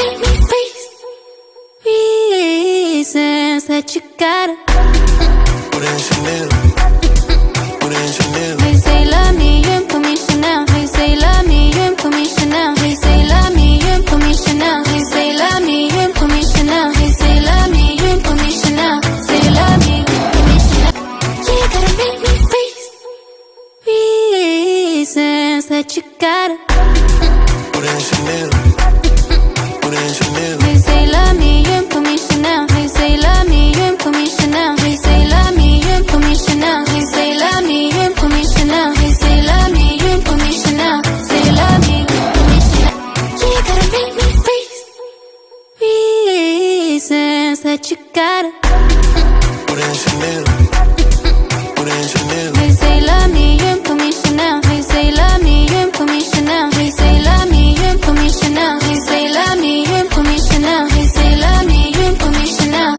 make me freeze. Reasons that you gotta Put it in Chanel. Put it in Chanel. They say love me, you ain't put me Chanel. They say love me, you ain't put me Chanel. They say love me, you ain't put me Chanel. They say love me, you ain't put me Chanel. They say love me, you ain't put me Chanel. Say love me, you ain't put me Chanel. Yeah, you gotta make me freeze. Reasons that you gotta Put it in Chanel. Put it in Chanel. They say love me, you ain't put me Chanel. They say love me, you ain't put me Chanel. They say love me, you ain't put me Chanel. They say love me, you ain't put me Chanel. They say love me, you ain't put me Chanel. Say love me, you ain't put me Chanel. Yeah, you gotta make me freeze. Reasons that you gotta Put it in Chanel.